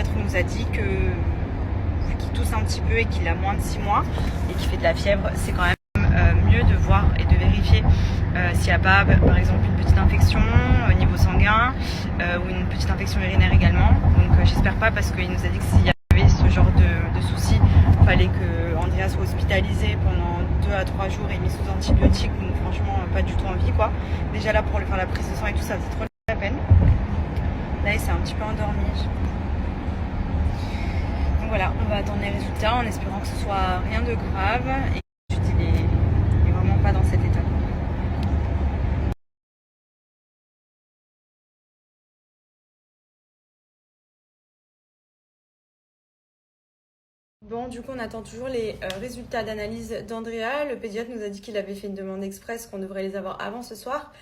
pédiatre nous a dit que vu qu'il tousse un petit peu et qu'il a moins de 6 mois et qu'il fait de la fièvre, c'est quand même mieux de voir et de vérifier s'il n'y a pas par exemple une petite infection au niveau sanguin ou une petite infection urinaire également. Donc j'espère pas, parce qu'il nous a dit que s'il y avait ce genre de soucis, il fallait que Andrea soit hospitalisé pendant 2 à 3 jours et mis sous antibiotiques. Donc franchement pas du tout envie quoi. Déjà là pour lui faire la prise de sang et tout ça, c'est trop la peine. Là il s'est un petit peu endormi. Donc voilà, on va attendre les résultats en espérant que ce soit rien de grave et que il est vraiment pas dans cet état. Bon, du coup, on attend toujours les résultats d'analyse d'Andrea. Le pédiatre nous a dit qu'il avait fait une demande express, qu'on devrait les avoir avant ce soir.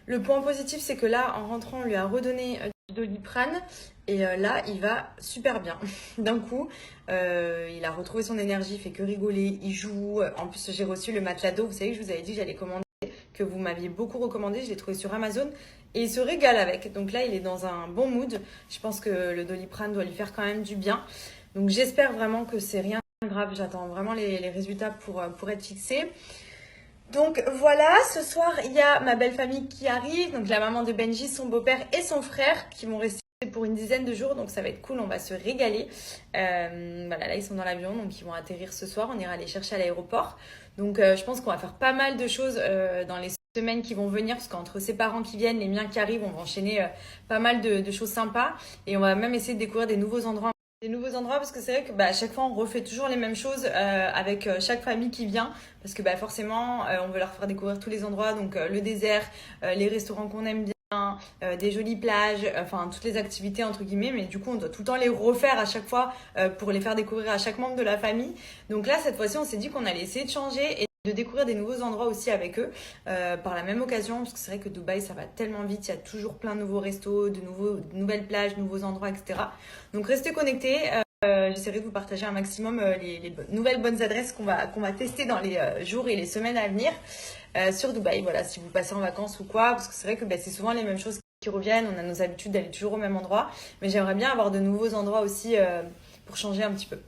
Le point positif, c'est que là, en rentrant, on lui a redonné du Doliprane. Et là, il va super bien. D'un coup, il a retrouvé son énergie, il fait que rigoler, il joue. En plus, j'ai reçu le matelas d'eau. Vous savez que je vous avais dit que j'allais commander, que vous m'aviez beaucoup recommandé. Je l'ai trouvé sur Amazon. Et il se régale avec. Donc là, il est dans un bon mood. Je pense que le Doliprane doit lui faire quand même du bien. Donc j'espère vraiment que c'est rien de grave. J'attends vraiment les résultats pour être fixée. Donc voilà, ce soir, il y a ma belle famille qui arrive. Donc la maman de Benji, son beau-père et son frère qui vont rester pour une dizaine de jours. Donc ça va être cool, on va se régaler. Voilà, là ils sont dans l'avion, donc ils vont atterrir ce soir. On ira les chercher à l'aéroport. Donc je pense qu'on va faire pas mal de choses dans les semaines qui vont venir, parce qu'entre ses parents qui viennent, les miens qui arrivent, on va enchaîner pas mal de choses sympas. Et on va même essayer de découvrir des nouveaux endroits. Parce que c'est vrai que à chaque fois on refait toujours les mêmes choses avec chaque famille qui vient, parce que forcément on veut leur faire découvrir tous les endroits, donc le désert, les restaurants qu'on aime bien, des jolies plages, enfin toutes les activités entre guillemets, mais du coup on doit tout le temps les refaire à chaque fois pour les faire découvrir à chaque membre de la famille. Donc là cette fois-ci on s'est dit qu'on allait essayer de changer et de découvrir des nouveaux endroits aussi avec eux par la même occasion, parce que c'est vrai que Dubaï ça va tellement vite, il y a toujours plein de nouveaux restos, de nouvelles plages, de nouveaux endroits, etc. Donc restez connectés, j'essaierai de vous partager un maximum les nouvelles bonnes adresses qu'on va tester dans les jours et les semaines à venir sur Dubaï. Voilà, si vous passez en vacances ou quoi, parce que c'est vrai que c'est souvent les mêmes choses qui reviennent, on a nos habitudes d'aller toujours au même endroit, mais j'aimerais bien avoir de nouveaux endroits aussi pour changer un petit peu.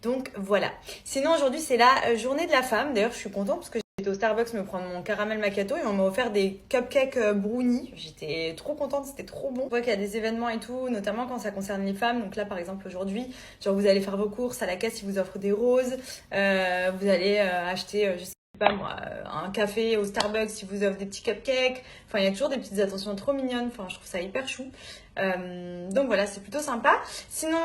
Donc voilà. Sinon aujourd'hui c'est la journée de la femme. D'ailleurs je suis contente parce que j'étais au Starbucks me prendre mon caramel macchiato et on m'a offert des cupcakes brownies. J'étais trop contente, c'était trop bon. On voit qu'il y a des événements et tout, notamment quand ça concerne les femmes. Donc là par exemple aujourd'hui, genre vous allez faire vos courses, à la caisse ils vous offrent des roses. Vous allez acheter, je sais pas moi, un café au Starbucks, ils vous offrent des petits cupcakes. Enfin il y a toujours des petites attentions trop mignonnes. Enfin je trouve ça hyper chou. Donc voilà, c'est plutôt sympa. Sinon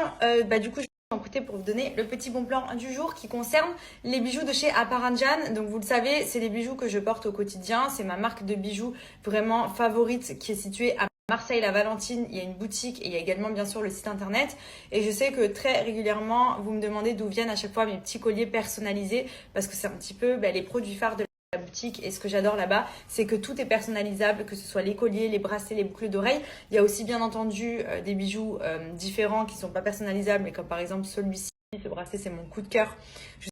du coup en côté pour vous donner le petit bon plan du jour qui concerne les bijoux de chez Aparanjan. Donc vous le savez, c'est les bijoux que je porte au quotidien. C'est ma marque de bijoux vraiment favorite qui est située à Marseille La Valentine. Il y a une boutique et il y a également bien sûr le site internet. Et je sais que très régulièrement vous me demandez d'où viennent à chaque fois mes petits colliers personnalisés, parce que c'est un petit peu les produits phares de la boutique. Et ce que j'adore là-bas, c'est que tout est personnalisable, que ce soit les colliers, les bracelets, les boucles d'oreilles. Il y a aussi bien entendu des bijoux différents qui ne sont pas personnalisables, mais comme par exemple celui-ci, ce bracelet c'est mon coup de cœur.